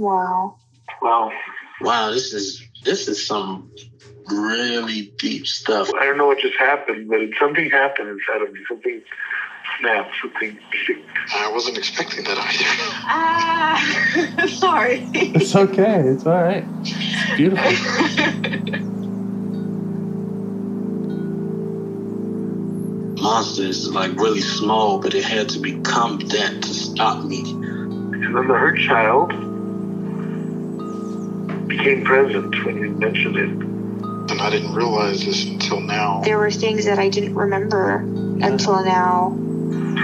Wow. Wow, this is some really deep stuff. I don't know what just happened, but something happened inside of me. Something snapped. Something. I wasn't expecting that either. Sorry. It's okay. It's all right. It's beautiful. Monster is like really small, but it had to become that to stop me. And then the hurt child became present when you mentioned it. And I didn't realize this until now. There were things that I didn't remember until now.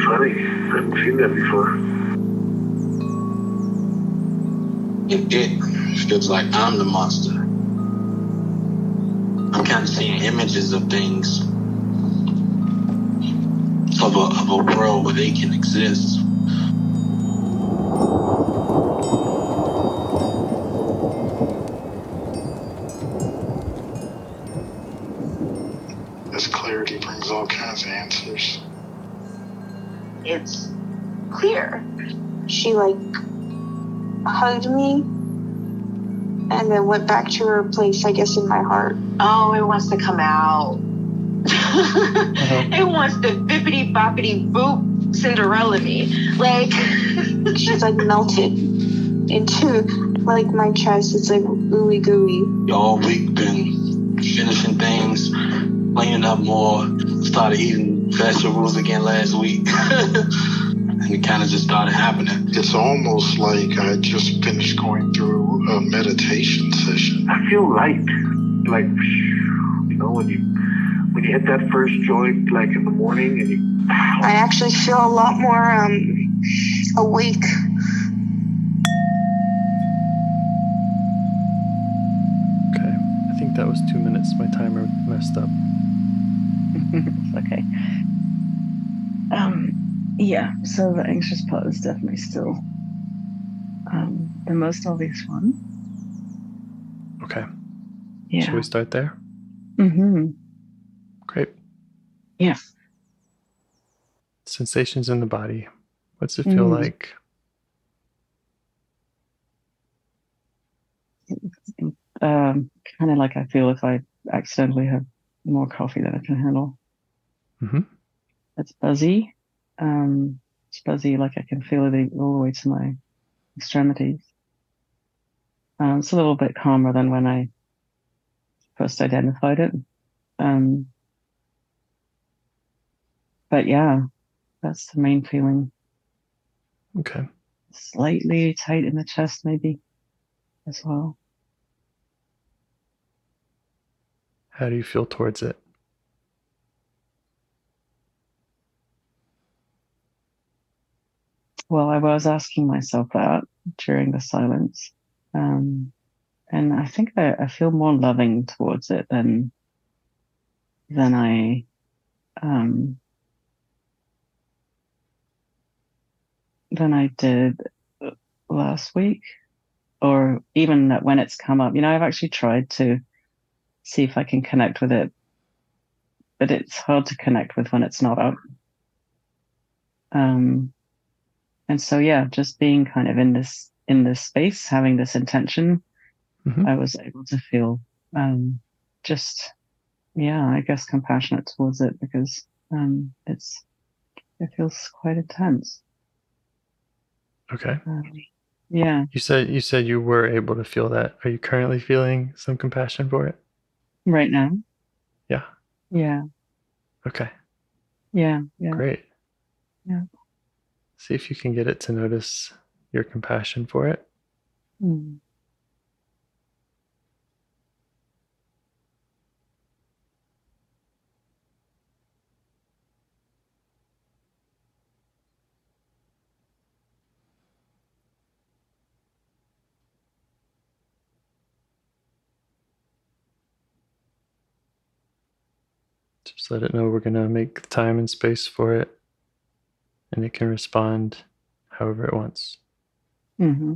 Funny. I haven't seen that before. It feels like I'm the monster. I'm kind of seeing images of things. Of a world where they can exist. This clarity brings all kinds of answers. It's clear. She hugged me and then went back to her place, I guess, in my heart. Oh, it wants to come out. It wants to bippity boppity boop Cinderella me. She's melted into my chest. It's ooey gooey. All week been finishing things, cleaning up more, started eating vegetables again last week. And it kind of just started happening. It's almost like I just finished going through a meditation session. I feel light. When you hit that first joint, in the morning, and I actually feel a lot more awake. Okay, I think that was 2 minutes. My timer messed up. It's okay. Yeah, so the anxious part is definitely still the most obvious one. Okay. Yeah. Shall we start there? Mm-hmm. Great. Yeah. Sensations in the body. What's it feel like? Kind of like I feel if I accidentally have more coffee than I can handle. Mm-hmm. It's buzzy. It's buzzy, I can feel it all the way to my extremities. It's a little bit calmer than when I first identified it. But yeah, that's the main feeling. Okay. Slightly tight in the chest, maybe, as well. How do you feel towards it? Well, I was asking myself that during the silence. And I think I feel more loving towards it than I did last week, or even when it's come up. I've actually tried to see if I can connect with it, but it's hard to connect with when it's not up. And so, yeah, just being kind of in this space, having this intention, I was able to feel I guess compassionate towards it, because it feels quite intense. Okay. Yeah. You said you were able to feel that. Are you currently feeling some compassion for it? Right now? Yeah. Yeah. Okay. Yeah. Yeah. Great. Yeah. See if you can get it to notice your compassion for it. Just let it know we're going to make time and space for it, and it can respond however it wants. Mm-hmm.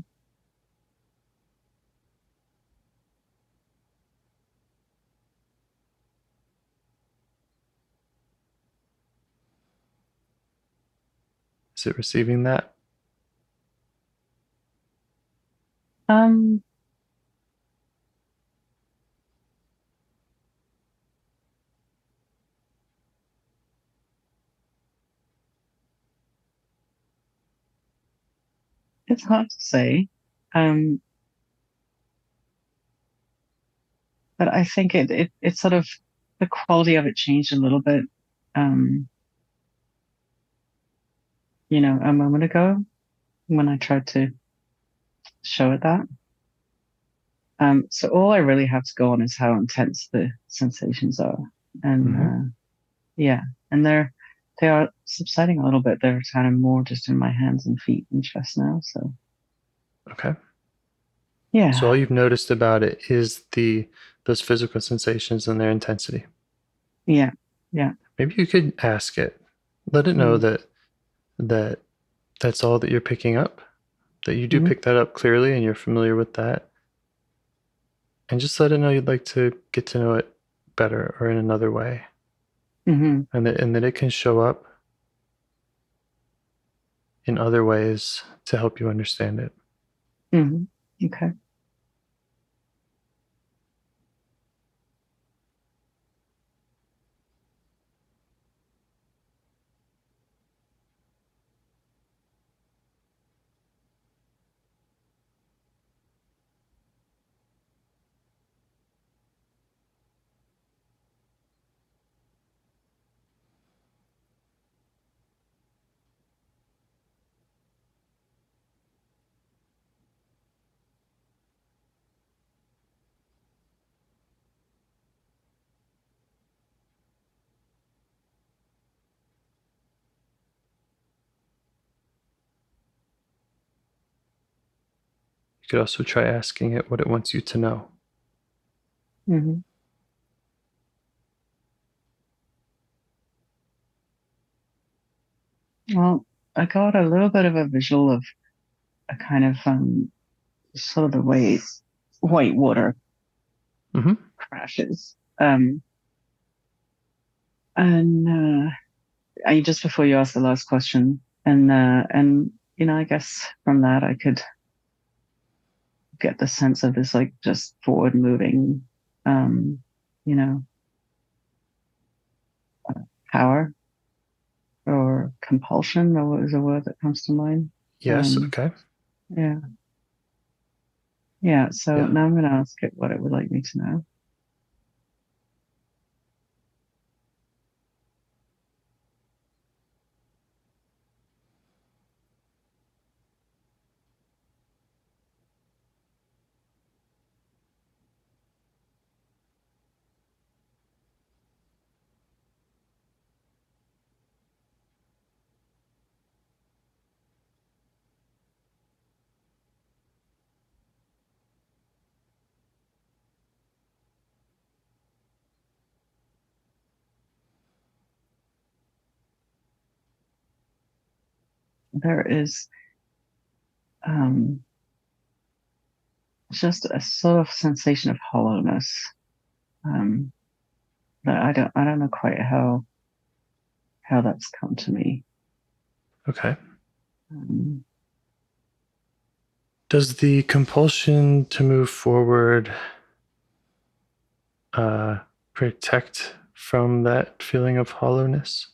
Is it receiving that? Um, it's hard to say. Um, but I think it sort of, the quality of it changed a little bit. Um, a moment ago when I tried to show it that. So all I really have to go on is how intense the sensations are. And, yeah, and they are subsiding a little bit. They're kind of more just in my hands and feet and chest now. So, Okay. yeah. So all you've noticed about it is those physical sensations and their intensity. Yeah. Yeah. Maybe you could ask it. Let it know that that's all that you're picking up, that you do pick that up clearly and you're familiar with that. And just let it know you'd like to get to know it better or in another way. And that it can show up in other ways to help you understand it. Okay. You could also try asking it what it wants you to know. Well, I got a little bit of a visual of a kind of sort of the way white water crashes. And just before you asked the last question, and I guess from that I could get the sense of this like just forward moving, power or compulsion, or what is a word that comes to mind? Yes. Okay. Yeah. Yeah. So now I'm going to ask it what it would like me to know. There is just a sort of sensation of hollowness. But I don't know quite how that's come to me. Okay. Does the compulsion to move forward protect from that feeling of hollowness?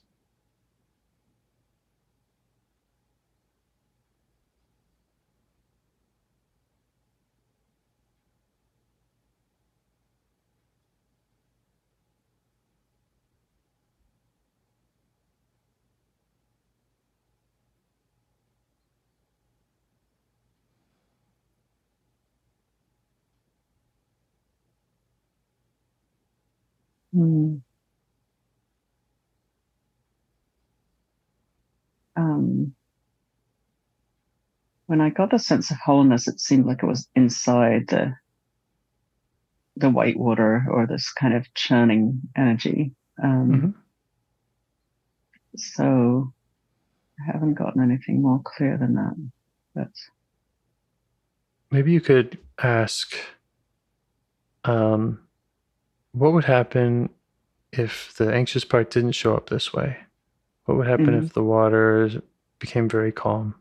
When I got the sense of hollowness, it seemed like it was inside the white water, or this kind of churning energy. So I haven't gotten anything more clear than that. But maybe you could ask, what would happen if the anxious part didn't show up this way? What would happen if the water became very calm?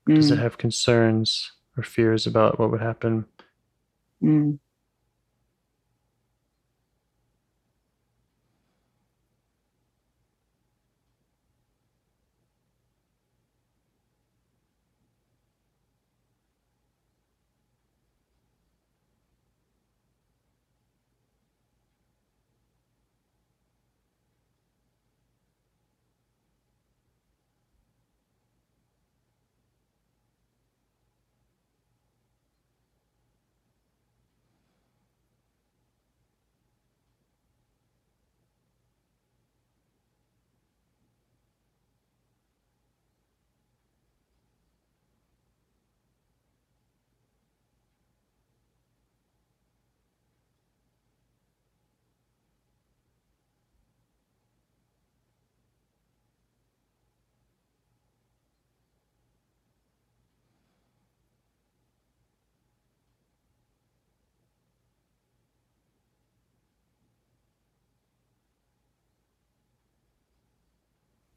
Does it have concerns or fears about what would happen. Mm.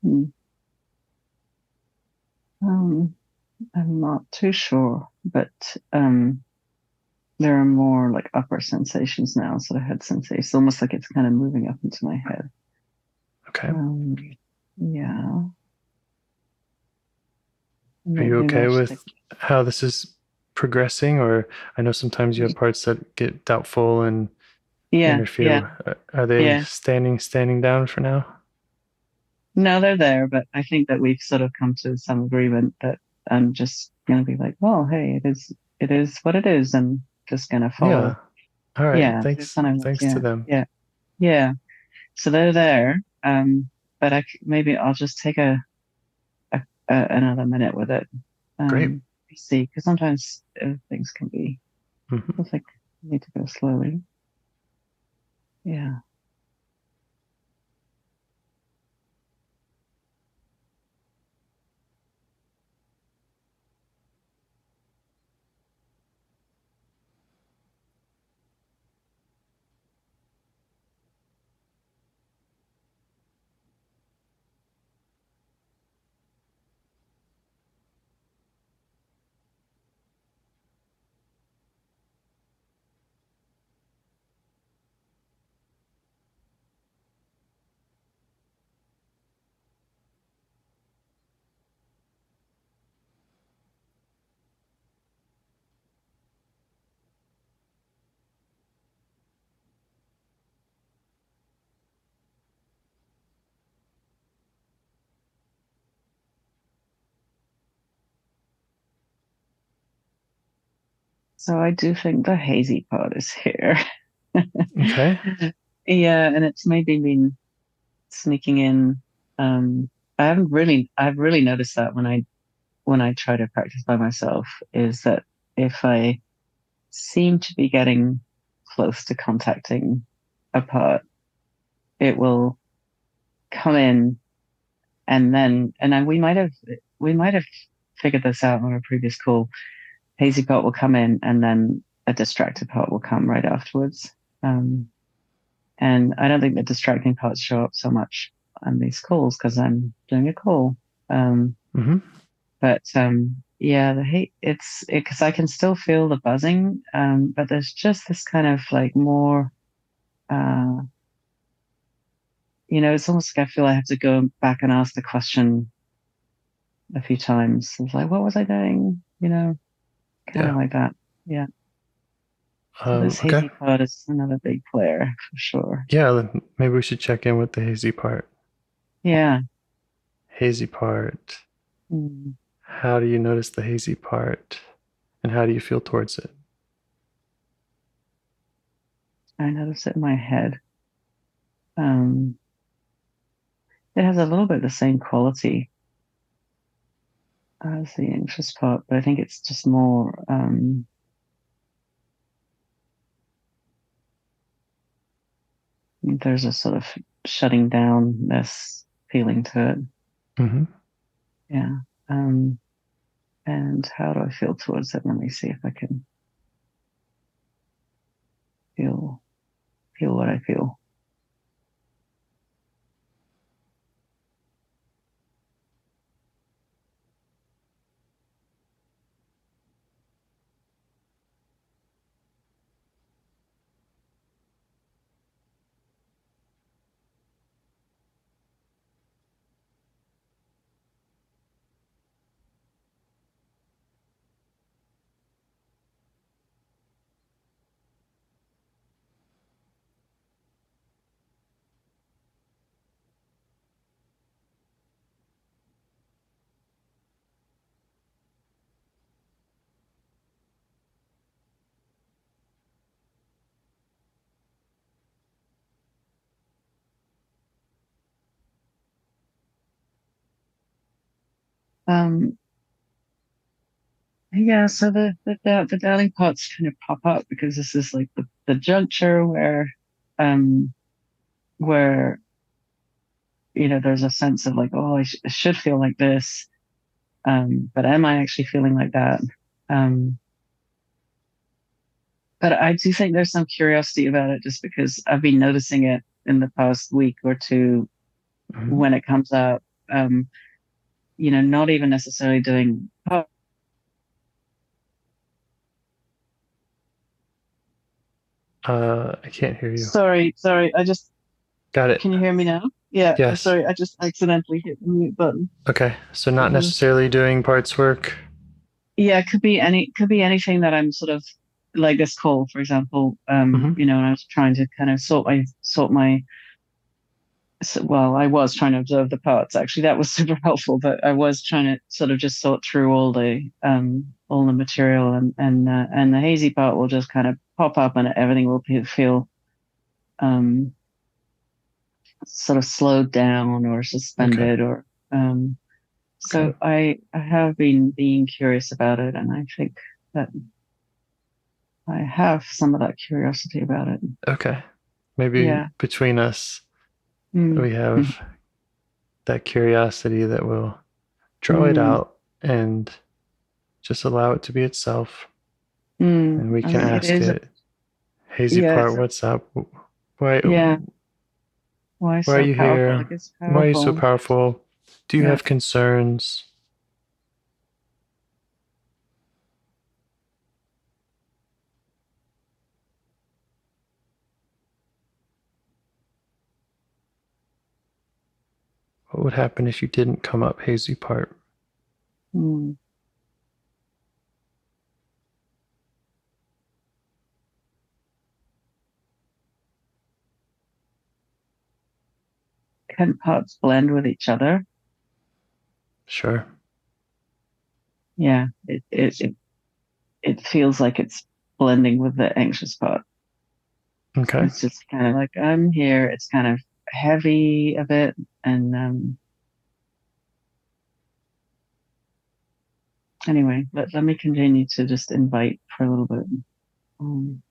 Mm. I'm not too sure, but there are more like upper sensations now, sort of head sensations. It's almost like it's kind of moving up into my head. Okay. Yeah. Are you okay with like, how this is progressing? Or I know sometimes you have parts that get doubtful and interfere. Are they standing down for now? No, they're there, but I think that we've sort of come to some agreement that I'm just gonna be like, well, hey, it is what it is, and just gonna follow. Yeah. All right. Yeah, Thanks. kind of, Thanks to them. Yeah. So they're there. But maybe I'll just take another minute with it. Great. See, because sometimes things can be. Mhm. It's like you need to go slowly. Yeah. So I do think the hazy part is here. Okay. Yeah, and it's maybe been sneaking in. I've really noticed that when I try to practice by myself, is that if I seem to be getting close to contacting a part, it will come in, and we might have figured this out on a previous call. Hazy part will come in, and then a distracted part will come right afterwards. And I don't think the distracting parts show up so much on these calls because I'm doing a call. Mm-hmm. But yeah, the hate it's because I can still feel the buzzing. But there's just this kind of like more, uh, it's almost like I feel I have to go back and ask the question a few times. It's like, what was I doing? Kind of like that. Yeah. So this Okay. hazy part is another big player for sure. Yeah. Maybe we should check in with the hazy part. Yeah. Hazy part. Mm. How do you notice the hazy part? And how do you feel towards it? I notice it in my head. Um, it has a little bit the same quality as the anxious part, but I think it's just more. There's a sort of shutting downness feeling to it. Mm-hmm. Yeah. And how do I feel towards it? Let me see if I can feel what I feel. Um, yeah, so the doubting parts kind of pop up because this is like the juncture where there's a sense of like, oh, I should feel like this, but am I actually feeling like that? Um, but I do think there's some curiosity about it, just because I've been noticing it in the past week or two Mhm. when it comes up. Not even necessarily doing. I can't hear you. Sorry. Got it. Can you hear me now? Yeah. Yes. Sorry, I just accidentally hit the mute button. Okay. So not Mhm. necessarily doing parts work. Yeah, could be anything that I'm sort of like this call, for example. Mhm. And I was trying to kind of well, I was trying to observe the parts. Actually, that was super helpful. But I was trying to sort of just sort through all the material, and the hazy part will just kind of pop up, and everything will feel um sort of slowed down or Okay. suspended, or so Okay. I have been being curious about it, and I think that I have some of that curiosity about it. Okay. Maybe Yeah. between us, Mm. we have that curiosity that will draw it Mm. out and just allow it to be itself. Mm. And we can And it ask is, it, hazy yeah, part, what's up? Why, yeah. Why why are so you powerful? here? Like, it's Why are you so powerful. powerful? Do you Yeah. have concerns? What would happen if you didn't come up, hazy part? Mm. Can parts blend with each other? Sure. Yeah. It feels like it's blending with the anxious part. Okay. It's just kind of like, I'm here. It's kind of heavy a bit, and anyway, let me continue to just invite for a little bit. Um,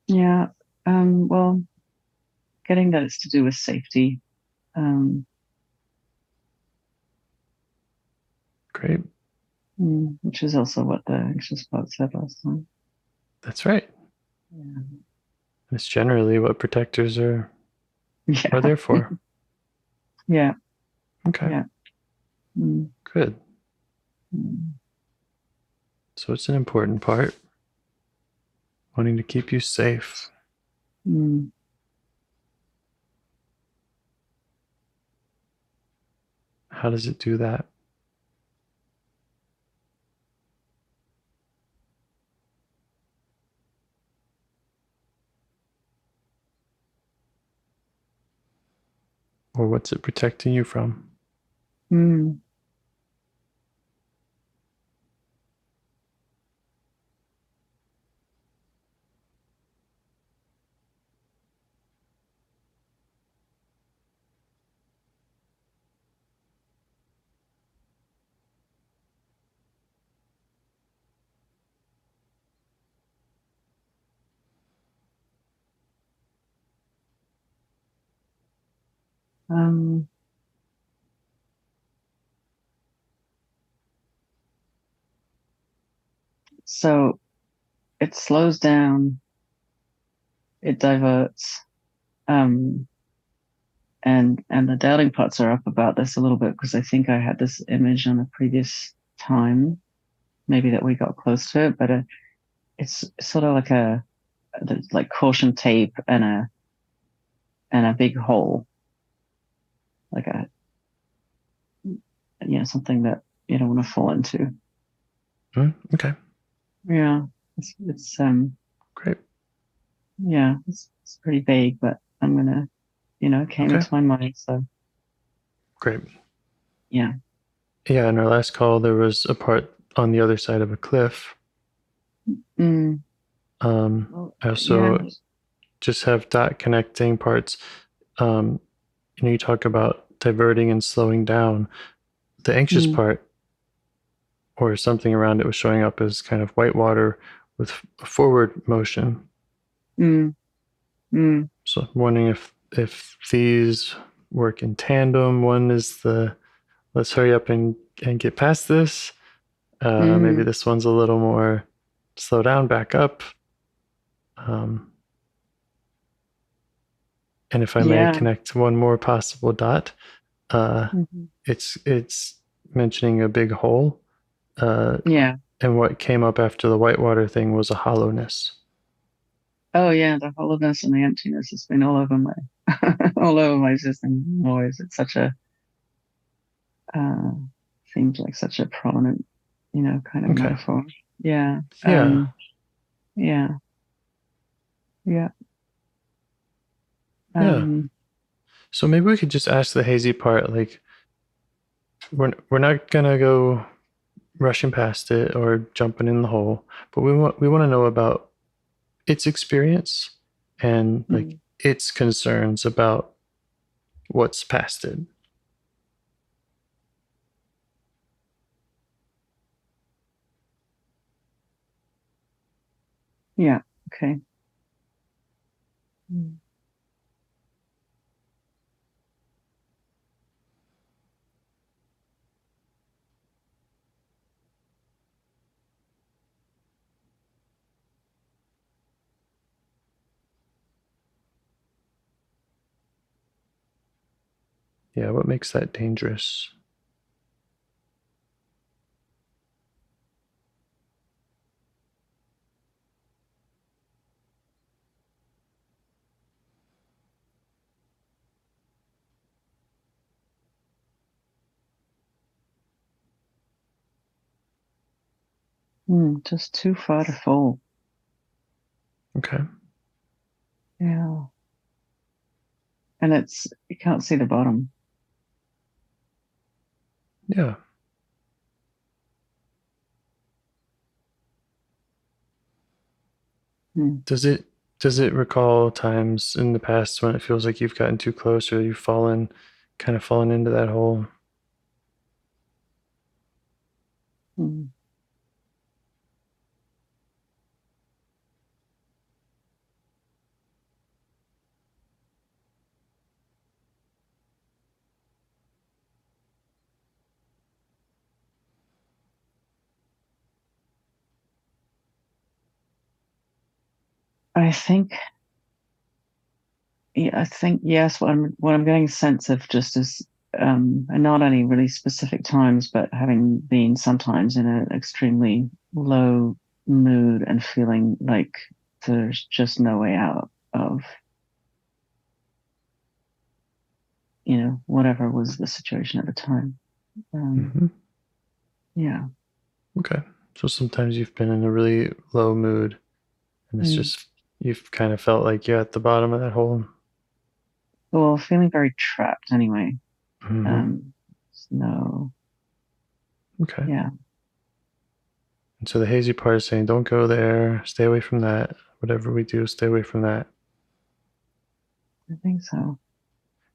yeah. Well, getting that it's to do with safety, um, Great. which is also what the anxious part said last time. That's right. Yeah. It's generally what protectors are Yeah. there for. Yeah. Okay. Yeah. Mm. Good. Mm. So it's an important part. Wanting to keep you safe. Mm. How does it do that? Or what's it protecting you from? Mm. Um, so it slows down, it diverts, um, and the doubting parts are up about this a little bit because I think I had this image on a previous time, maybe that we got close to it, but it's sort of like like caution tape and a big hole, like something that you don't want to fall into. Okay. Yeah, it's Great. yeah, it's pretty vague, but I'm gonna, it came into my mind, so Great. yeah. Yeah, in our last call, there was a part on the other side of a cliff. Mm. I also just have dot connecting parts. You talk about diverting and slowing down. The anxious part, or something around it, was showing up as kind of white water with forward motion. So I'm wondering if these work in tandem. One is the let's hurry up and get past this. Maybe this one's a little more slow down, back up. And if I may connect one more possible dot, it's mentioning a big hole. And what came up after the whitewater thing was a hollowness. Oh yeah, the hollowness and the emptiness has been all over my system always. It's such a seems like such a prominent, kind of metaphor. Yeah. Yeah. So maybe we could just ask the hazy part, like we're not gonna go rushing past it or jumping in the hole, but we want to know about its experience and like its concerns about what's past it. Yeah. Okay. Yeah, what makes that dangerous? Just too far to fall. Okay. Yeah. And you can't see the bottom. Yeah. Does it recall times in the past when it feels like you've gotten too close or you've fallen into that hole? I think yes. What I'm getting a sense of just is, and not only really specific times, but having been sometimes in an extremely low mood and feeling like there's just no way out of, whatever was the situation at the time. Yeah. Okay. So sometimes you've been in a really low mood and it's just, you've kind of felt like you're at the bottom of that hole. Well, feeling very trapped anyway. No. Okay. Yeah. And so the hazy part is saying, don't go there, stay away from that. Whatever we do, stay away from that. I think so.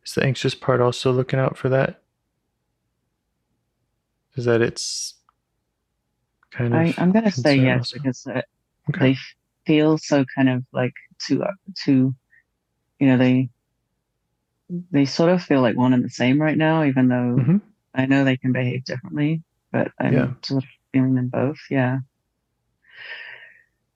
Is the anxious part also looking out for that? Is that it's kind of I'm going to say yes also? because they feel so kind of like too, they sort of feel like one and the same right now, even though I know they can behave differently, but I'm sort of feeling them both. Yeah.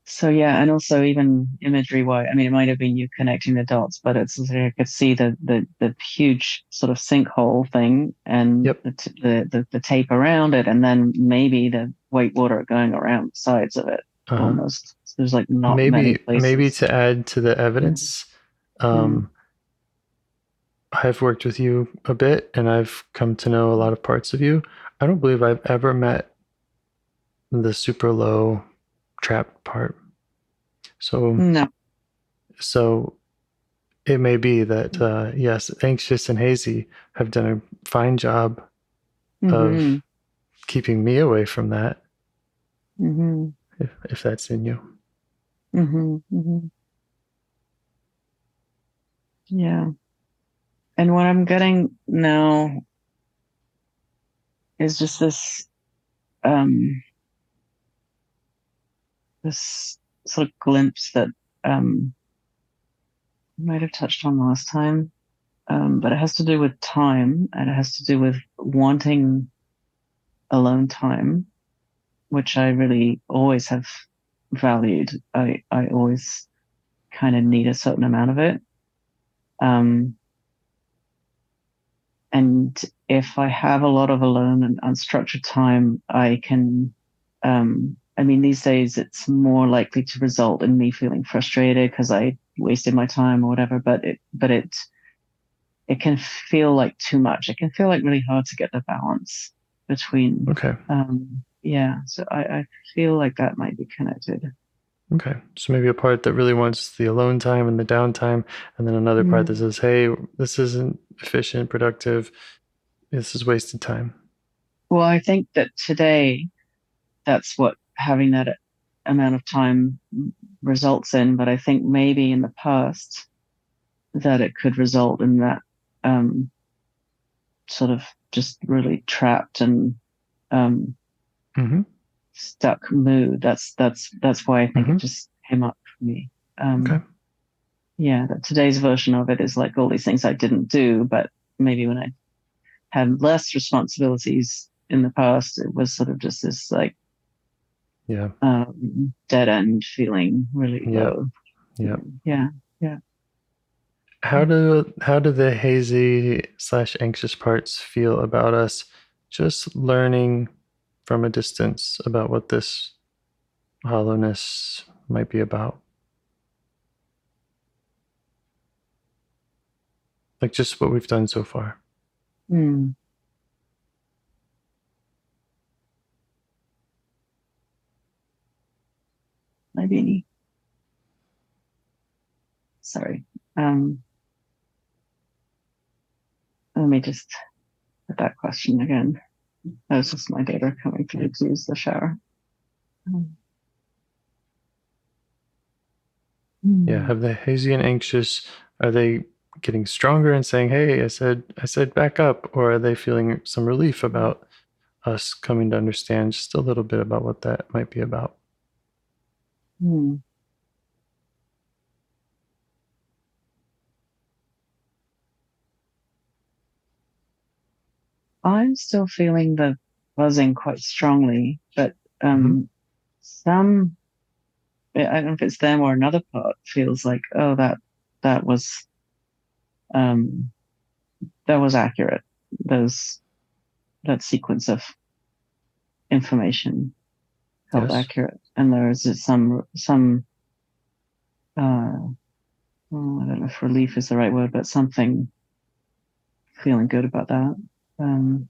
So yeah, and also even imagery wise, I mean, it might have been you connecting the dots, but it's I could see the huge sort of sinkhole thing and the tape around it, and then maybe the white water going around the sides of it. Almost, so there's like not many places. Maybe to add to the evidence, I've worked with you a bit and I've come to know a lot of parts of you. I don't believe I've ever met the super low trapped part. So, No. so it may be that, yes, anxious and hazy have done a fine job of Mm-hmm. keeping me away from that, Mm-hmm. if that's in you. Mm-hmm. Mm-hmm. Yeah. And what I'm getting now is just um, this sort of glimpse that um, I might have touched on last time, but it has to do with time, and it has to do with wanting alone time, which I really always have valued. I always kind of need a certain amount of it. Um, and if I have a lot of alone and unstructured time, I can, I mean, these days it's more likely to result in me feeling frustrated because I wasted my time or whatever, it can feel like too much. It can feel like really hard to get the balance between, Okay. yeah. So I feel like that might be connected. Okay. So maybe a part that really wants the alone time and the downtime, and then another part that says, hey, this isn't efficient, productive. This is wasted time. Well, I think that today that's what having that amount of time results in. But I think maybe in the past that it could result in that um, sort of just really trapped and um, Mm-hmm. stuck mood. That's why I think Mm-hmm. it just came up for me. Okay. Yeah, that today's version of it is like all these things I didn't do, but maybe when I had less responsibilities in the past, it was sort of just this like Yeah. dead end feeling really Yep. low. Yep. Yeah, yeah. How do the hazy / anxious parts feel about us just learning from a distance about what this hollowness might be about? Like just what we've done so far. Hmm. Maybe. Sorry. Um, Let me just put that question again. That was just my daughter coming through to use the shower. Yeah. Have the hazy and anxious, are they getting stronger and saying, hey, I said back up, or are they feeling some relief about us coming to understand just a little bit about what that might be about? Hmm. I'm still feeling the buzzing quite strongly, but Mm-hmm. some I don't know if it's them or another part feels like, oh, that was um that was accurate. Those that sequence of information felt Yes. accurate, and there is some I don't know if relief is the right word, but something feeling good about that. Um,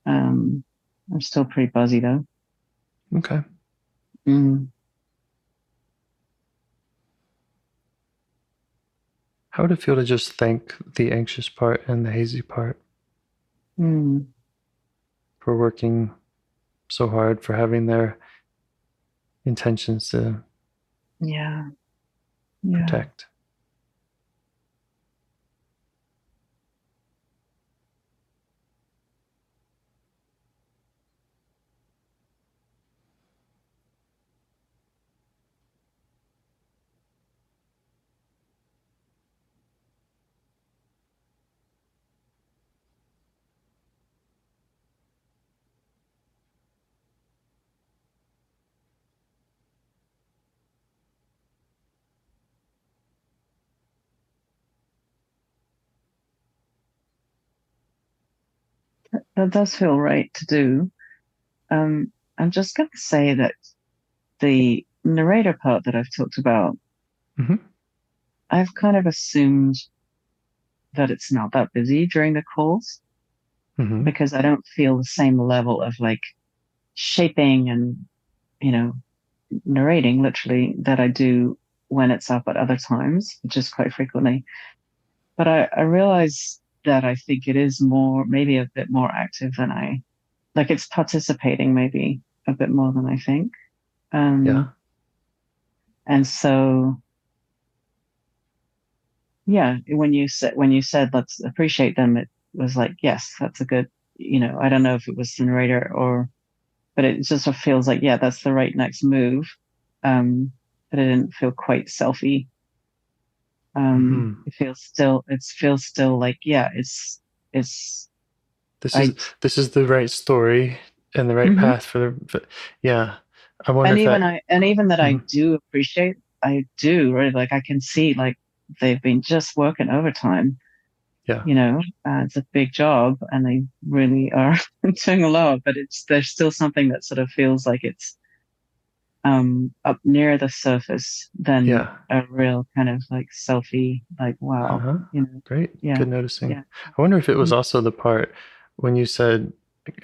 I'm still pretty buzzy though. Okay. Mm, How would it feel to just thank the anxious part and the hazy part mm, for working so hard, for having their intentions to yeah, yeah. protect? That does feel right to do. I'm just going to say that the narrator part that I've talked about, Mm-hmm. I've kind of assumed that it's not that busy during the calls Hmm. because I don't feel the same level of like shaping and, you know, narrating literally that I do when it's up at other times, which is quite frequently. But I realize that I think it is more, maybe a bit more active than like it's participating maybe a bit more than I think. Yeah. And so, yeah, when you said let's appreciate them, it was like, yes, that's a good, I don't know if it was the narrator but it just sort of feels like, yeah, that's the right next move. But it didn't feel quite selfie. Hmm. It feels still like, yeah, it's, This is I, this is the right story and the right Mhm. path yeah. I wonder if that. And even that I Mhm. do appreciate, I do really like, I can see like they've been just working overtime, Yeah. it's a big job and they really are doing a lot, but there's still something that sort of feels like it's, up near the surface than Yeah. a real kind of like selfie, like, wow, Uh-huh. Great. yeah, Good noticing. yeah. I wonder if it was Mm-hmm. also the part when you said,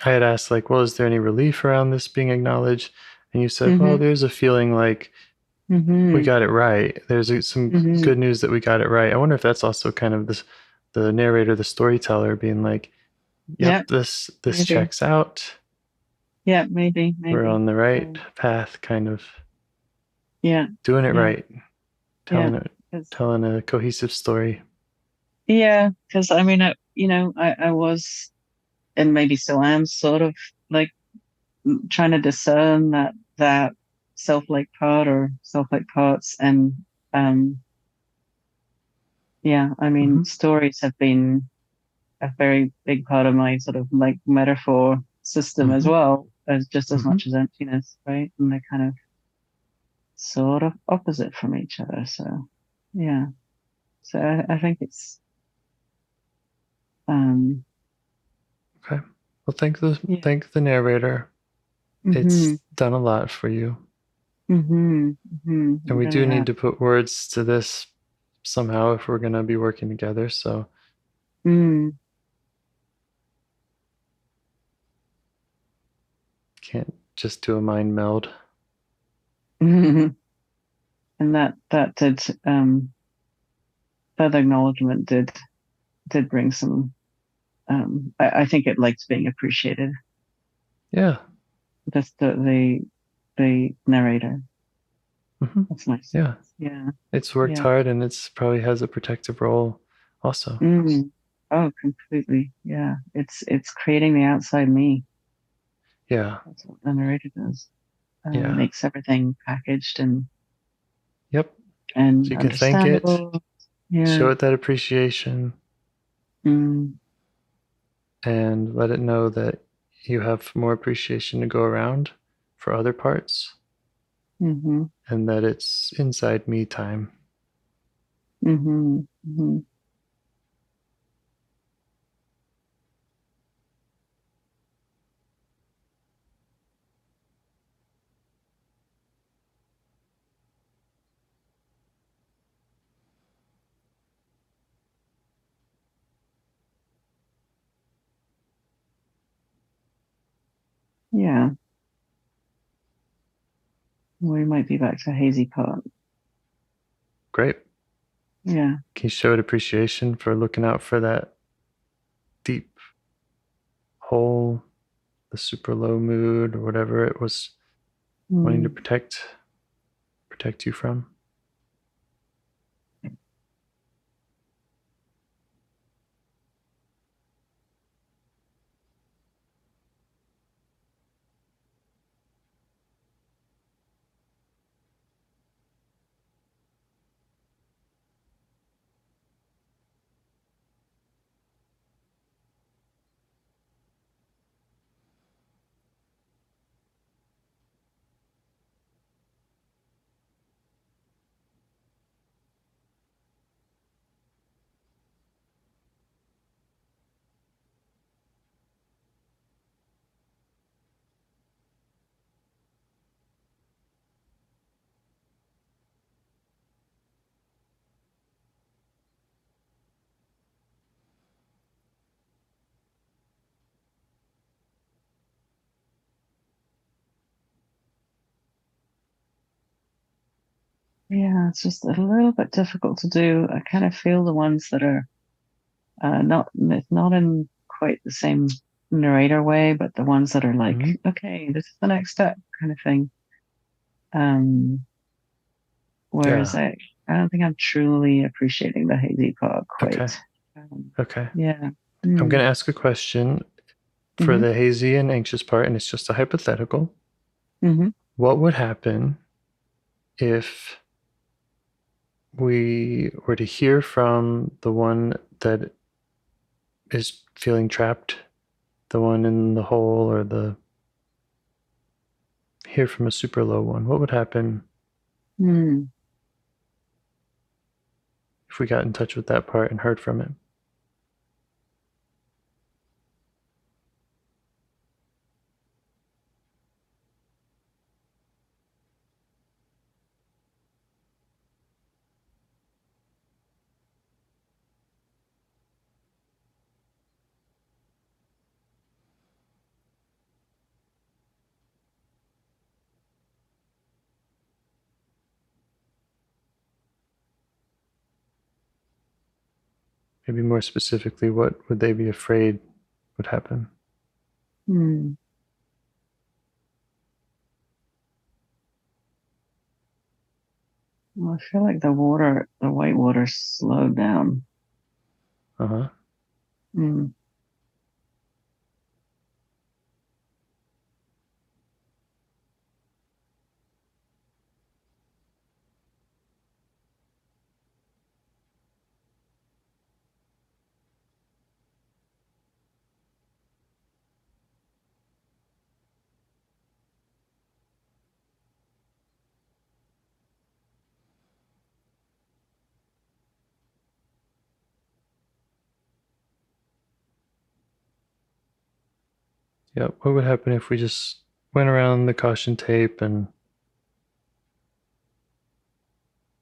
I had asked, like, well, is there any relief around this being acknowledged? And you said, well, Mm-hmm. there's a feeling like we got it right. There's some Mm-hmm. good news that we got it right. I wonder if that's also kind of the narrator, the storyteller being like, Yeah, yep, this maybe. checks out. Yeah, maybe, We're maybe. on the right Um, path, kind of yeah, doing it yeah, right, yeah. telling it, 'Cause- telling a cohesive story. yeah, because I mean, I was, and maybe still am, sort of like trying to discern that self-like part or self-like parts, and um, yeah, I Hmm. mean, stories have been a very big part of my sort of like metaphor system as Hmm. well, as just as Hmm. much as emptiness, right? And they're kind of sort of opposite from each other. So yeah. So I think it's um Okay. Well, yeah. thank the narrator. Mhm. It's done a lot for you. Mhm. Mhm. And It we really do need has. to put words to this somehow if we're going to be working together. So Mm. can't just do a mind meld. And that did further acknowledgement did bring some I think it liked being appreciated. Yeah. That's the narrator. Hmm. That's nice. Yeah. Yeah. It's worked Yeah. hard and it's probably has a protective role also. Mm. Oh, completely. Yeah. It's creating the outside me. Yeah. That's what the narrator does. Yeah. Makes everything packaged Yep. So and you can thank it, understandable. Yeah. show it that appreciation, Mm. and let it know that you have more appreciation to go around for other parts Mm-hmm. and that it's inside me time. Mm-hmm. Mm-hmm. Yeah. We might be back to hazy part. Great. Yeah. He showed appreciation for looking out for that deep hole, the super low mood, or whatever it was wanting to Mm. protect you from. Yeah, it's just a little bit difficult to do. I kind of feel the ones that are not in quite the same narrator way, but the ones that are like, okay, this is the next step kind of thing. Whereas Yeah. I don't think I'm truly appreciating the hazy part quite. Okay. Okay. Yeah. I'm going to ask a question for the hazy and anxious part, and it's just a hypothetical. What would happen if we were to hear from the one that is feeling trapped, the one in the hole, or hear from a super low one? What would happen if we got in touch with that part and heard from it? Maybe more specifically, what would they be afraid would happen? Well, I feel like the white water slowed down. Uh-huh. Yep. What would happen if we just went around the caution tape and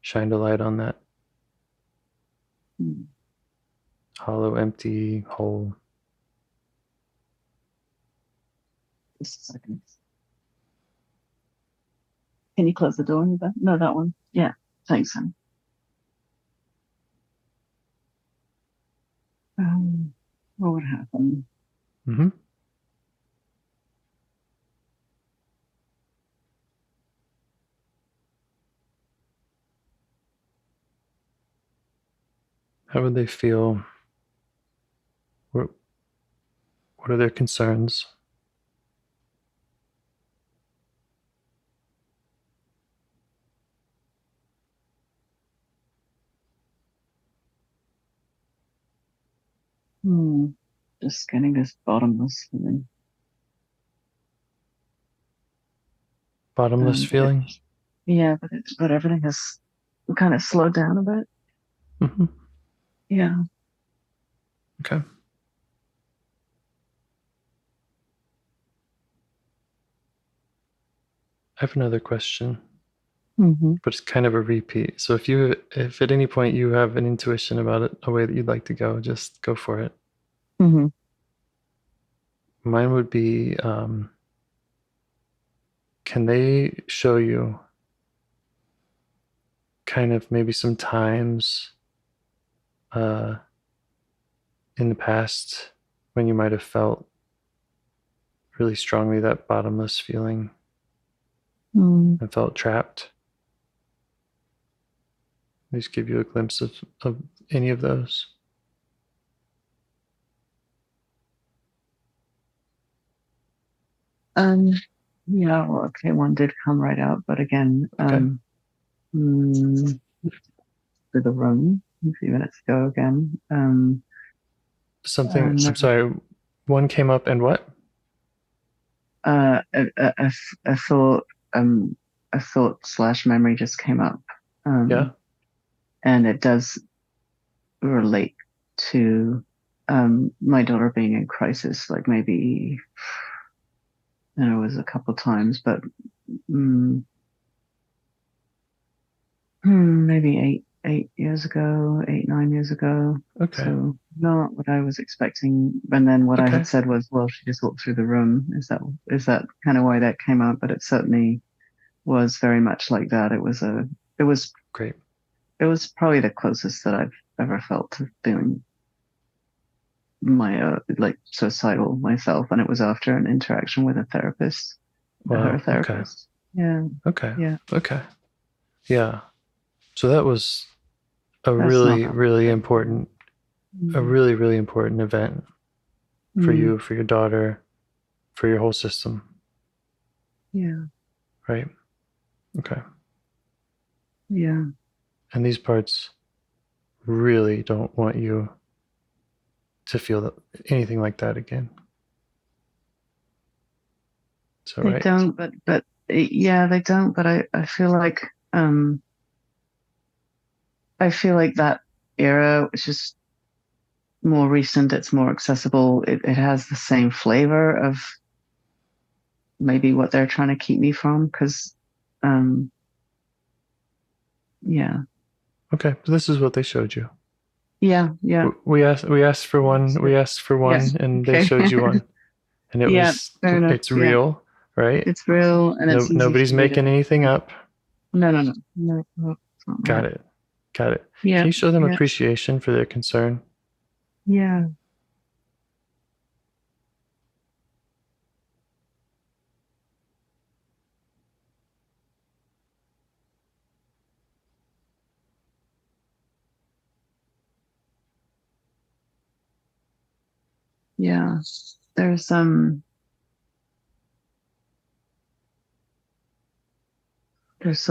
shined a light on that hollow, empty hole? Just a second. Can you close the door? No, that one. Yeah. Thanks, honey. What would happen? How would they feel? What are their concerns? Just getting this bottomless feeling. Bottomless feeling? Yeah, but everything has kind of slowed down a bit. Yeah. Okay. I have another question, but it's kind of a repeat. So if at any point you have an intuition about it, a way that you'd like to go, just go for it. Mine would be, can they show you kind of maybe some times in the past when you might have felt really strongly that bottomless feeling and felt trapped? Just give you a glimpse of any of those. Yeah, well, okay, one did come right out, but again, through the room a few minutes ago again. I'm sorry, one came up and what? A thought / memory just came up. Yeah. And it does relate to my daughter being in crisis, like maybe, it was a couple times, but maybe 9 years ago. Okay. So not what I was expecting. And then what I had said was, well, she just walked through the room. Is that kind of why that came up? But it certainly was very much like that. It was it was Great. probably the closest that I've ever felt to feeling my like suicidal myself, and it was after an interaction with a therapist. Wow. Her therapist. Okay. Yeah. Okay. Yeah. Okay. Yeah. So that was a That's really, not that really bad. important, a Mm. really, really important event for Mm. you, for your daughter, for your whole system, Yeah. right? Okay. Yeah. And these parts really don't want you to feel anything like that again. So, They right? don't, but yeah, they don't. But I feel like that era is just more recent. It's more accessible. It has the same flavor of maybe what they're trying to keep me from. Because, yeah, Okay. So this is what they showed you. yeah. We asked for one. We asked for Yeah. one, and they Okay. showed you one, and it Yeah. was Fair enough. it's Yeah. real, right? It's real, and No, it's easy nobody's for me making to. anything up. No. No. It's not Got that. it. Got it. Yeah. Can you show them Yeah. appreciation for their concern? Yeah. Yeah. There's sort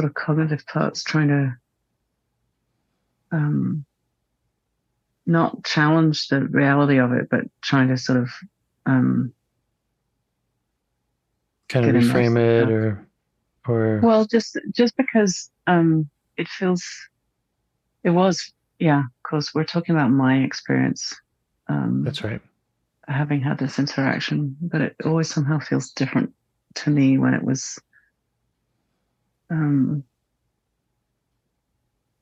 of cognitive parts trying to not challenge the reality of it, but trying to sort of Kind of get in there. reframe it, or Well, just because it feels it was, yeah, of course we're talking about my experience that's right. having had this interaction, but it always somehow feels different to me when it was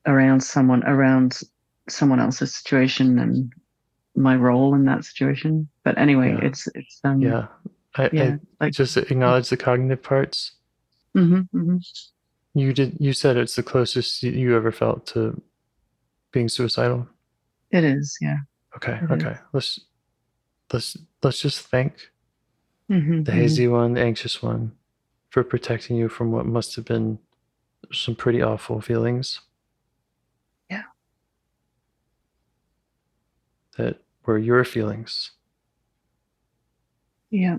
around someone else's situation and my role in that situation. But anyway, Yeah. it's Yeah. I like just acknowledge the cognitive parts. mm-hmm. You said it's the closest you ever felt to being suicidal. It is, yeah. Okay. It Okay. Let's just thank Mm-hmm, the hazy one, the anxious one, for protecting you from what must have been some pretty awful feelings. Yeah. That were your feelings. Yeah.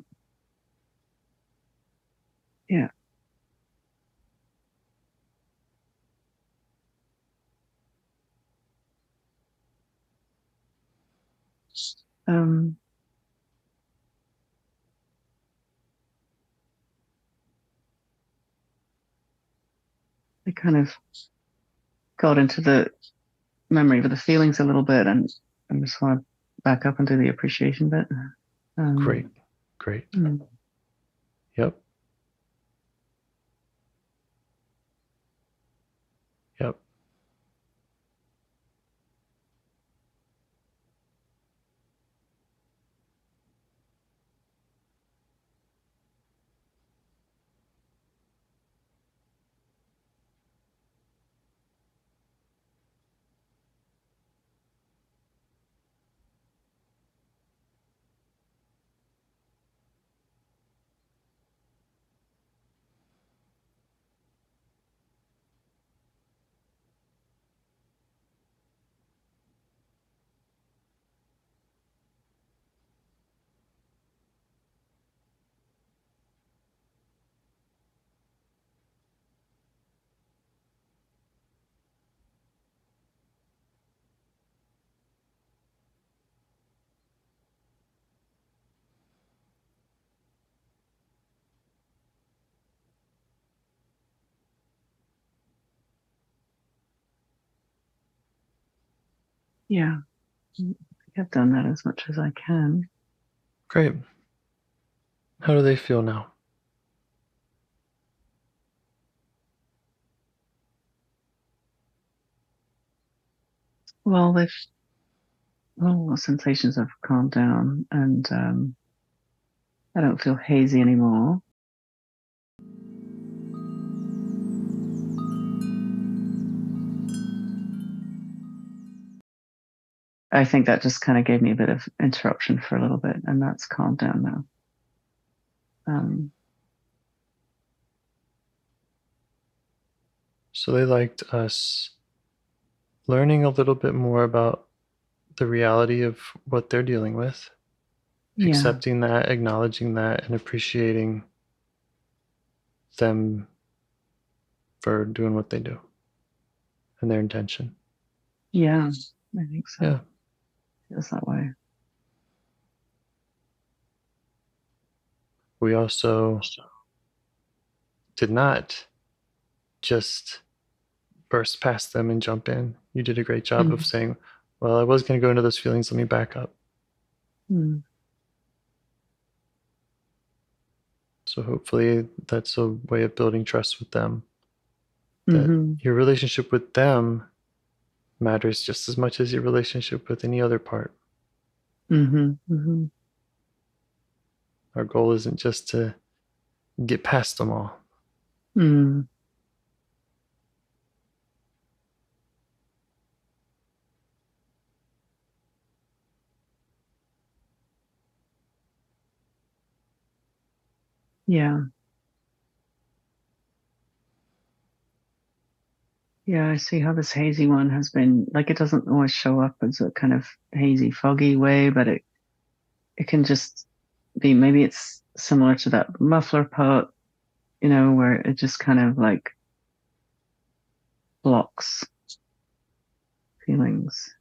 Yeah. Um, I kind of got into the memory of the feelings a little bit, and I just want to back up and do the appreciation bit. Great. Mm. Yep. Yep. Yeah. I think I've done that as much as I can. Great. How do they feel now? Well, all the sensations have calmed down, and I don't feel hazy anymore. I think that just kind of gave me a bit of interruption for a little bit, and that's calmed down now. So they liked us learning a little bit more about the reality of what they're dealing with, Yeah. accepting that, acknowledging that, and appreciating them for doing what they do and their intention. Yeah, I think so. Yeah. Feels that way. We also did not just burst past them and jump in. You did a great job of saying, well, I was going to go into those feelings. Let me back up. So hopefully that's a way of building trust with them. That your relationship with them matters just as much as your relationship with any other part. Our goal isn't just to get past them all. Yeah. Yeah, I see how this hazy one has been, like, it doesn't always show up as a kind of hazy, foggy way, but it can just be, maybe it's similar to that muffler part, where it just kind of like blocks feelings.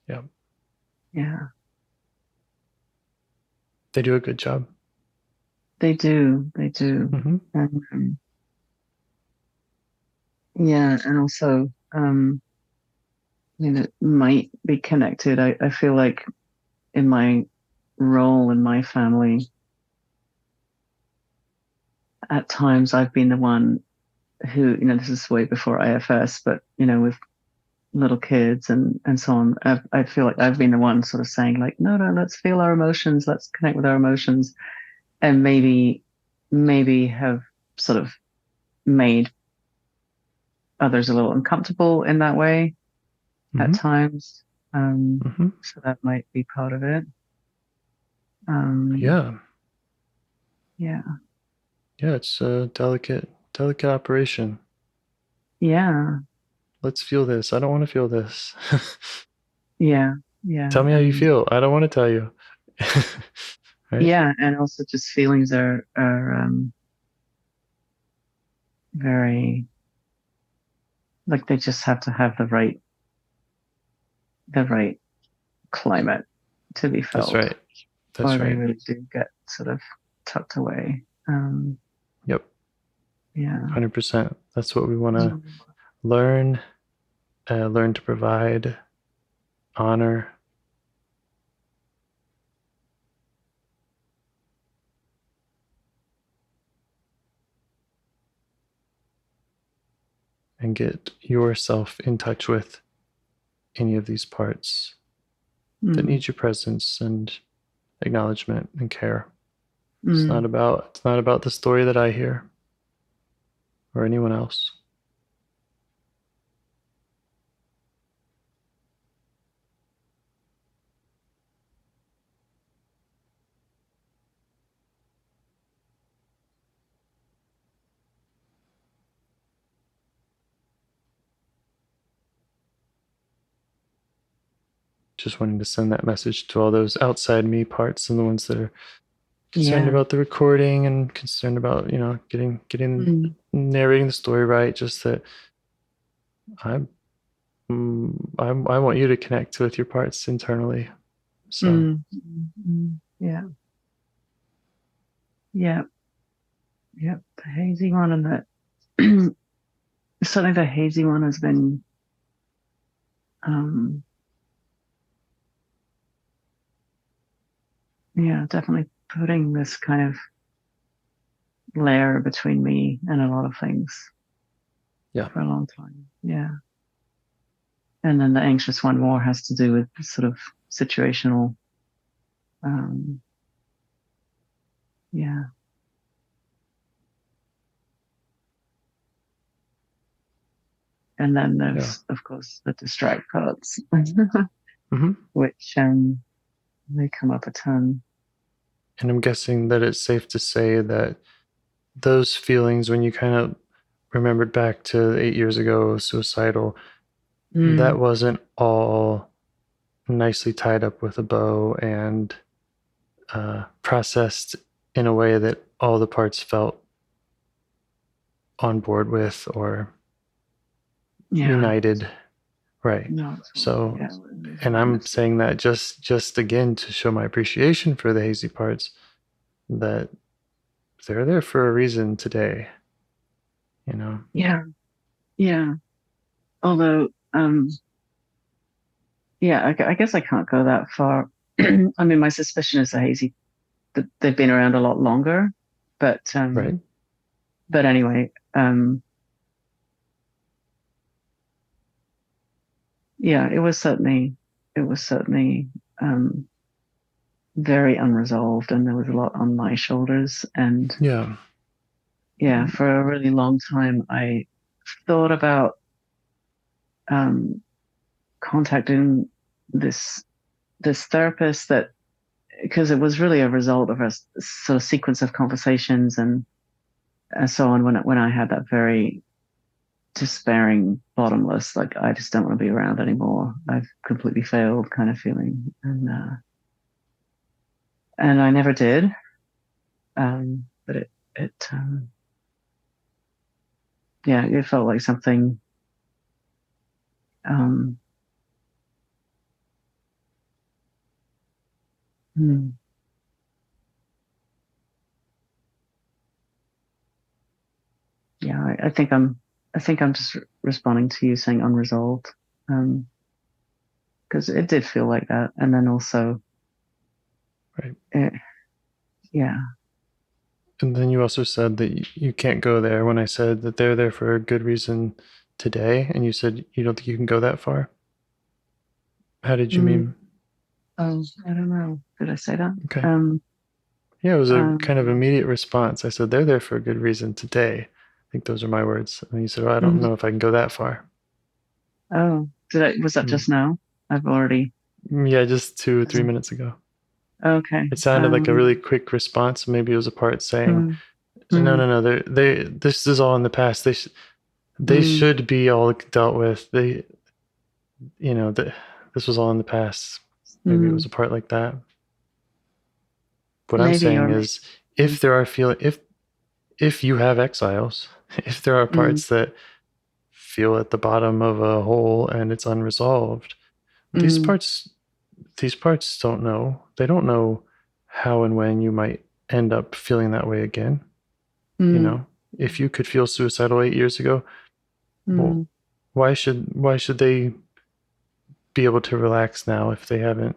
Yeah. Yeah. They do a good job. They do. And, yeah, and also, it might be connected. I feel like in my role in my family, at times I've been the one who, this is way before IFS, but, with little kids and so on, I feel like I've been the one sort of saying like, no, let's feel our emotions, let's connect with our emotions, and maybe have sort of made others a little uncomfortable in that way at times. So that might be part of it. Yeah. Yeah. Yeah, it's a delicate operation. Yeah. Let's feel this. I don't want to feel this. Yeah. Tell me how you feel. I don't want to tell you. Right? Yeah, and also just feelings are very, like, they just have to have the right climate to be felt. That's right. That's or right. They really do get sort of tucked away. Yep. Yeah. 100%. That's what we want to learn to provide, honor. And get yourself in touch with any of these parts that need your presence and acknowledgement and care. It's not about the story that I hear or anyone else. Just wanting to send that message to all those outside me parts and the ones that are concerned about the recording and concerned about, getting narrating the story right. Just that I want you to connect with your parts internally. So yeah. The hazy one, and that certainly the hazy one has been definitely putting this kind of layer between me and a lot of things. Yeah. For a long time. Yeah. And then the anxious one more has to do with sort of situational. Yeah. And then there's, of course, the distract parts, Hmm. which they come up a ton. And I'm guessing that it's safe to say that those feelings, when you kind of remembered back to 8 years ago, suicidal, that wasn't all nicely tied up with a bow and processed in a way that all the parts felt on board with or united. Right. No. So, Yeah, and I'm saying that just again to show my appreciation for the hazy parts, that they're there for a reason today, you know. Yeah. Although, yeah, I guess I can't go that far. I mean, my suspicion is the hazy that they've been around a lot longer, but Right. But anyway, yeah, it was certainly um, very unresolved, and there was a lot on my shoulders. And Yeah. for a really long time, I thought about contacting this therapist, that because it was really a result of a sort of sequence of conversations and so on. When I had that very despairing, bottomless, like I just don't want to be around anymore, I've completely failed kind of feeling, and I never did. But it felt like something. Hmm. Yeah, I think I'm just responding to you saying unresolved, because it did feel like that, and then also, right. Yeah. And then you also said that you can't go there when I said that they're there for a good reason today, and you said you don't think you can go that far. How did you mean? Oh, I don't know. Did I say that? Okay. Yeah, it was a kind of immediate response. I said they're there for a good reason today. I think those are my words. And you said, "Oh, I don't know if I can go that far." Oh, was that just now? I've already. Yeah, just 2 or 3 minutes ago. Okay. It sounded like a really quick response. Maybe it was a part saying, "No. This is all in the past. They should be all dealt with. This was all in the past." Maybe it was a part like that. What I'm saying is, if there are if you have exiles, if there are parts that feel at the bottom of a hole and it's unresolved, these parts don't know. They don't know how and when you might end up feeling that way again. You know, if you could feel suicidal 8 years ago, well, why should they be able to relax now if they haven't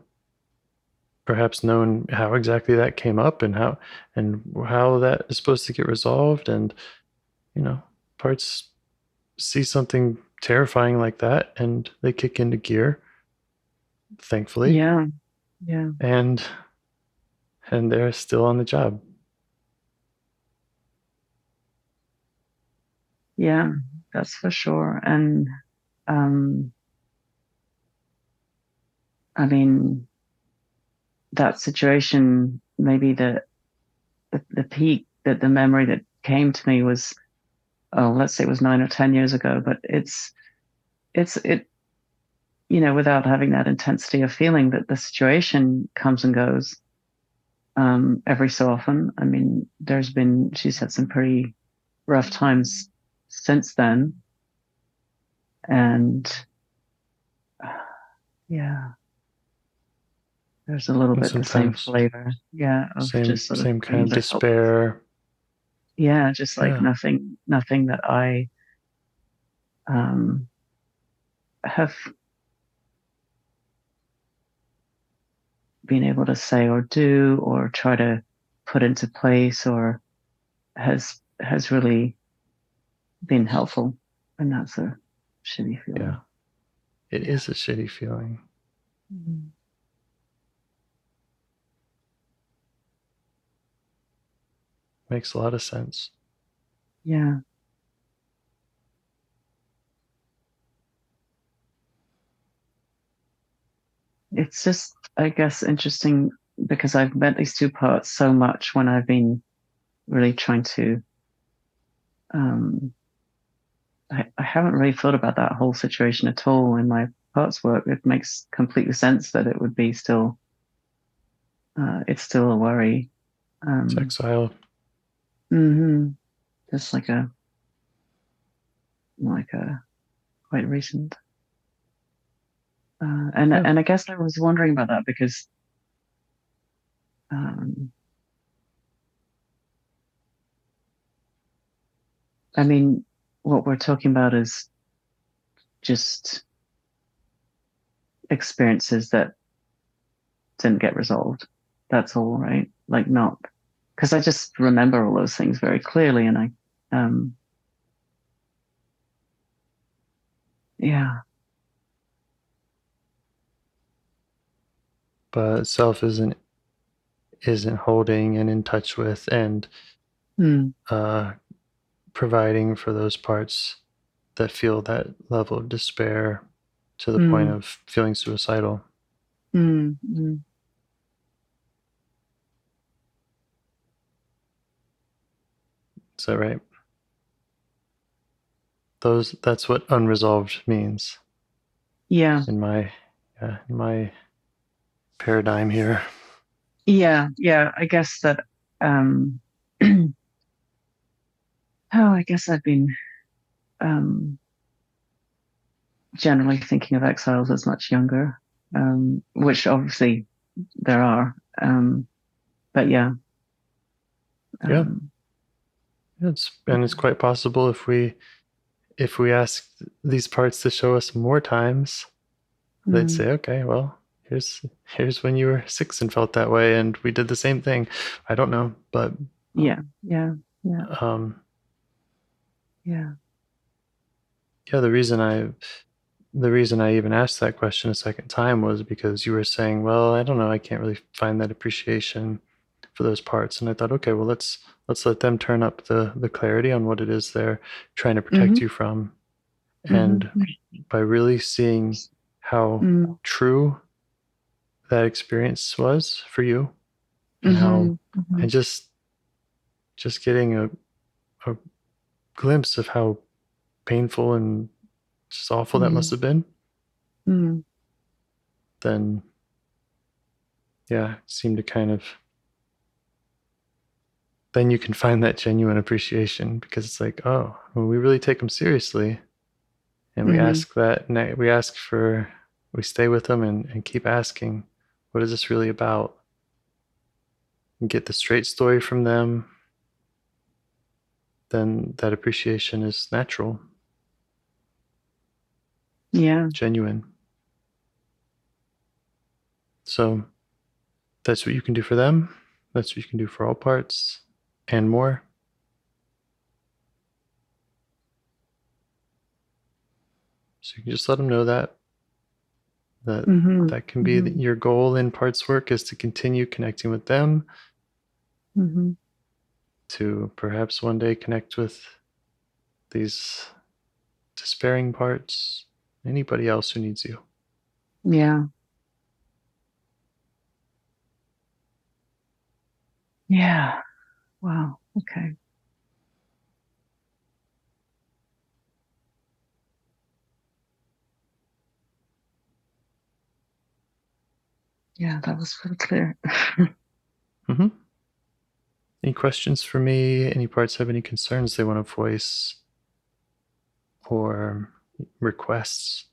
perhaps known how exactly that came up and how that is supposed to get resolved? And parts see something terrifying like that and they kick into gear, thankfully. Yeah. And they're still on the job. Yeah, that's for sure. And I mean, that situation, maybe the peak, that the memory that came to me was, let's say it was 9 or 10 years ago, but it's without having that intensity of feeling, that the situation comes and goes every so often. I mean, she's had some pretty rough times since then. And yeah, there's a little bit the same flavor. Yeah. Of just sort of same kind of despair. Yeah. Just like nothing that I have been able to say or do or try to put into place or has really been helpful. And that's a shitty feeling. Yeah. It is a shitty feeling. Makes a lot of sense. Yeah. it's just, I guess, interesting because I've met these two parts so much when I've been really trying to. I haven't really thought about that whole situation at all in my parts work. It makes completely sense that it would be still. It's still a worry. It's exile. Just like a quite recent. And I guess I was wondering about that because I mean, what we're talking about is just experiences that didn't get resolved. That's all, right? Like not, because I just remember all those things very clearly, and yeah. But self isn't holding and in touch with and providing for those parts that feel that level of despair to the point of feeling suicidal. Is that right? That's what unresolved means. Yeah. In my paradigm here. Yeah. I guess that I guess I've been generally thinking of exiles as much younger, which obviously there are. But yeah. It's quite possible if we ask these parts to show us more times, they'd say, okay, well, here's when you were 6 and felt that way, and we did the same thing. I don't know, but yeah. The reason I even asked that question a second time was because you were saying, well, I don't know, I can't really find that appreciation for those parts. And I thought, okay, well, let's let them turn up the clarity on what it is they're trying to protect you from. And by really seeing how true that experience was for you, and how and just getting a glimpse of how painful and just awful that must have been, then it seemed to kind of, then you can find that genuine appreciation, because it's like, oh, well, we really take them seriously, and we ask that, and we stay with them and keep asking, what is this really about? And get the straight story from them, then that appreciation is natural. Yeah. Genuine. So that's what you can do for them. That's what you can do for all parts and more. So you can just let them know that that can be your goal in parts work, is to continue connecting with them, to perhaps one day connect with these despairing parts, anybody else who needs you. Yeah. Wow. Okay. Yeah, that was pretty clear. Any questions for me? Any parts have any concerns they want to voice or requests?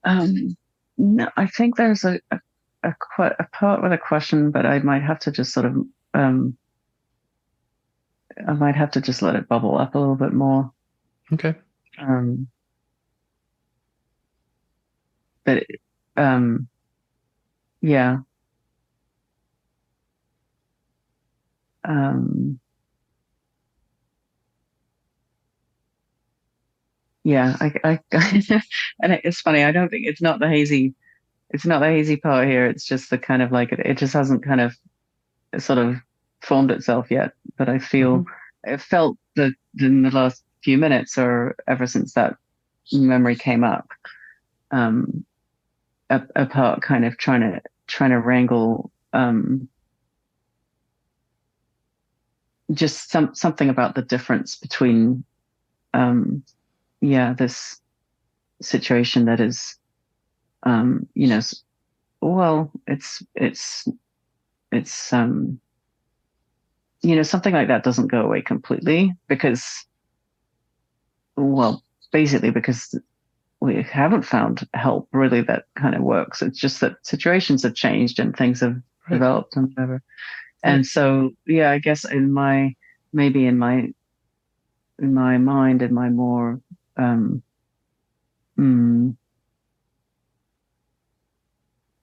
No, I think there's a part with a question, but I might have to just sort of I might have to just let it bubble up a little bit more. Okay. But yeah. Yeah, I and it's funny. I don't think it's not the hazy part here. It's just the kind of like it just hasn't kind of sort of formed itself yet. But I feel it felt that in the last few minutes, or ever since that memory came up, apart, kind of trying to wrangle just something about the difference between this situation that is well, it's something like that doesn't go away completely because, well, basically because we haven't found help really that kind of works. It's just that situations have changed and things have developed and whatever. And so, I guess in my mind, in my more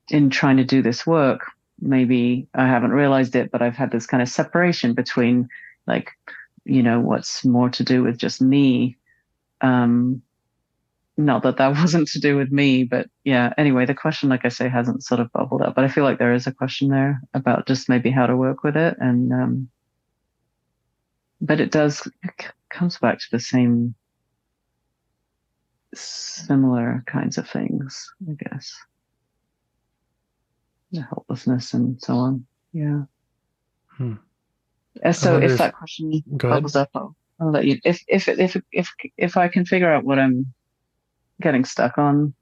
in trying to do this work, maybe I haven't realized it, but I've had this kind of separation between like, what's more to do with just me. Not that wasn't to do with me, but anyway, the question, like I say, hasn't sort of bubbled up, but I feel like there is a question there about just maybe how to work with it. And, but it comes back to the same similar kinds of things, I guess. The helplessness and so on. Yeah. So if that question bubbles up, I'll let you. If I can figure out what I'm getting stuck on.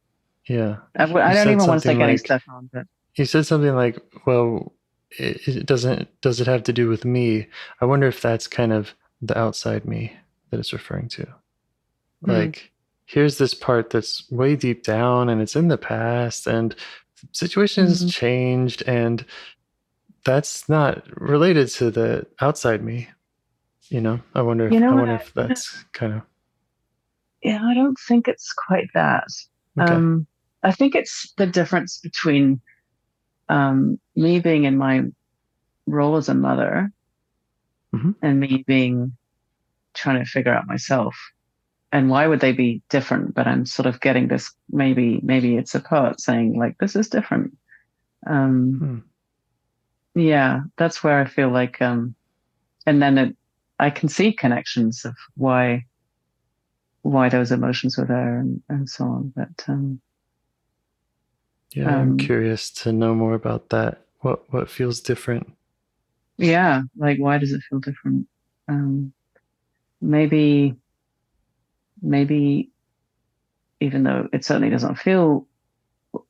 Yeah. I don't even want to say getting stuck on, but you said something like, well, does it have to do with me? I wonder if that's kind of the outside me that it's referring to. Like, here's this part that's way deep down and it's in the past and situations changed and that's not related to the outside me. I wonder if that's kind of. Yeah, I don't think it's quite that. Okay. I think it's the difference between me being in my role as a mother and me trying to figure out myself. And why would they be different? But I'm sort of getting this, maybe it's a part saying like, this is different. Yeah, that's where I feel like, and then I can see connections of why those emotions were there and so on. But I'm curious to know more about that. What feels different? Yeah, like why does it feel different? Maybe even though it certainly doesn't feel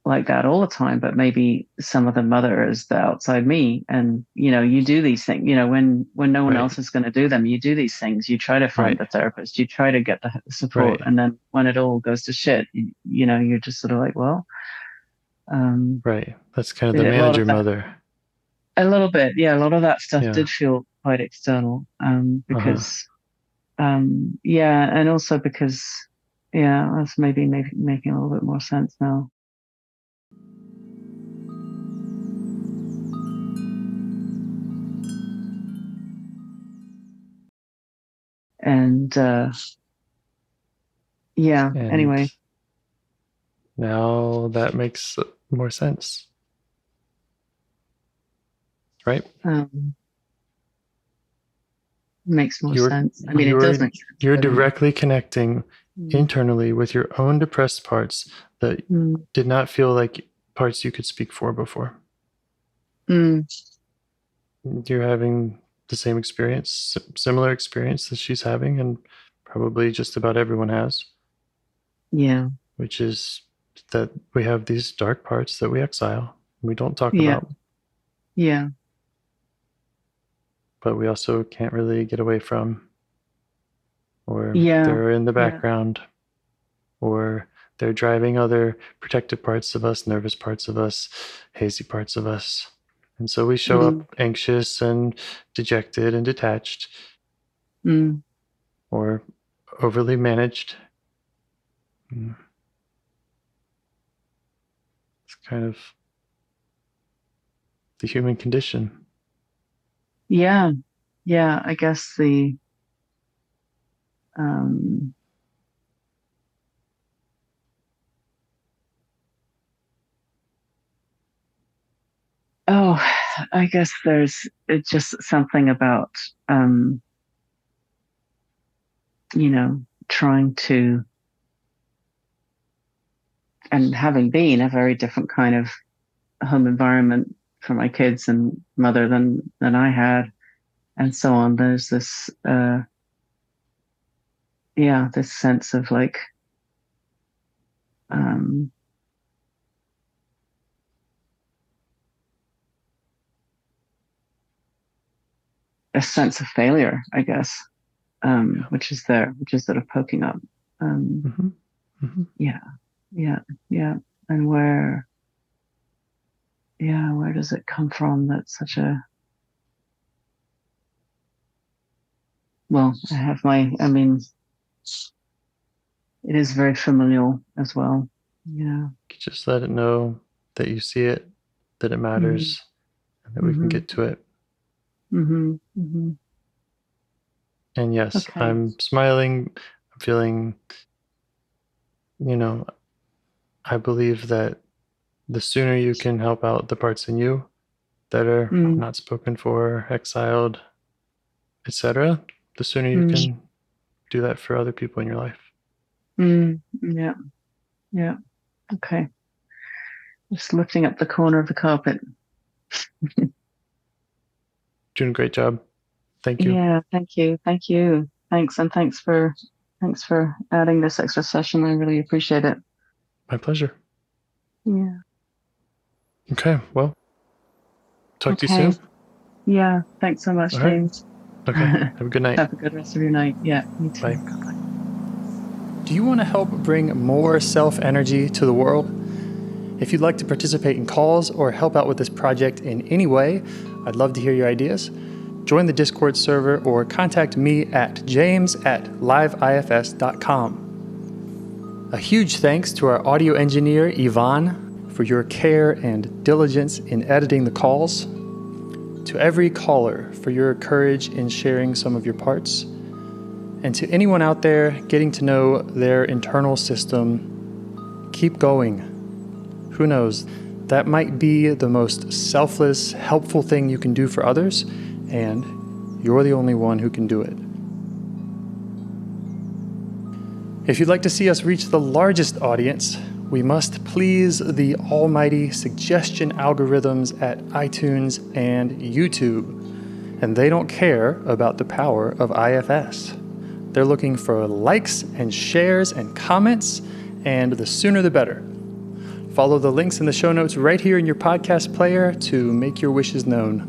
like that all the time, but maybe some of the mother is the outside me, and you do these things. When no one else is going to do them, you do these things. You try to find the therapist, you try to get the support, and then when it all goes to shit, you're just sort of like, well, that's kind of the manager mother. A little bit, yeah. A lot of that stuff did feel quite external, because, and also because, that's maybe making a little bit more sense now. And anyway. Now that makes more sense. Right? Makes more sense. I mean, it does make sense. You're directly connecting internally with your own depressed parts that did not feel like parts you could speak for before. You're having the same experience, similar experience that she's having, and probably just about everyone has. Yeah. Which is that we have these dark parts that we exile, we don't talk about. Yeah. But we also can't really get away from, or they're in the background, or they're driving other protective parts of us, nervous parts of us, hazy parts of us. And so we show up anxious and dejected and detached, or overly managed. It's kind of the human condition. Yeah. I guess the I guess there's just something about trying to and having been a very different kind of home environment for my kids and mother than I had, and so on, there's this this sense of like a sense of failure, I guess, which is sort of poking up. Yeah. And where does it come from? That's such a, well, it is very familial as well. Yeah. Just let it know that you see it, that it matters, and that we can get to it. And yes, okay. I'm smiling. I'm feeling, I believe that the sooner you can help out the parts in you that are not spoken for, exiled, etc., the sooner you can do that for other people in your life. Yeah. Okay. Just lifting up the corner of the carpet. Doing a great job. Thank you. Yeah, thank you. Thanks, and thanks for adding this extra session. I really appreciate it. My pleasure. Yeah. Okay, well, talk to you soon. Yeah, thanks so much, James. Right. Okay, have a good night. Have a good rest of your night. Yeah, me too. Bye. Do you want to help bring more self-energy to the world? If you'd like to participate in calls or help out with this project in any way, I'd love to hear your ideas. Join the Discord server or contact me at james@liveifs.com. A huge thanks to our audio engineer, Yvonne, for your care and diligence in editing the calls. To every caller for your courage in sharing some of your parts. And to anyone out there getting to know their internal system, keep going. Who knows? That might be the most selfless, helpful thing you can do for others, and you're the only one who can do it. If you'd like to see us reach the largest audience, we must please the almighty suggestion algorithms at iTunes and YouTube, and they don't care about the power of IFS. They're looking for likes and shares and comments, and the sooner the better. Follow the links in the show notes right here in your podcast player to make your wishes known.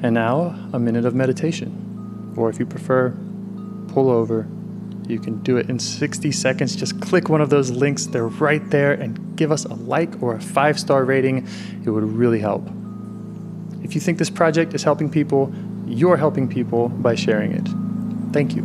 And now, a minute of meditation. Or if you prefer, pull over. You can do it in 60 seconds. Just click one of those links. They're right there, and give us a like or a 5-star rating. It would really help. If you think this project is helping people, you're helping people by sharing it. Thank you.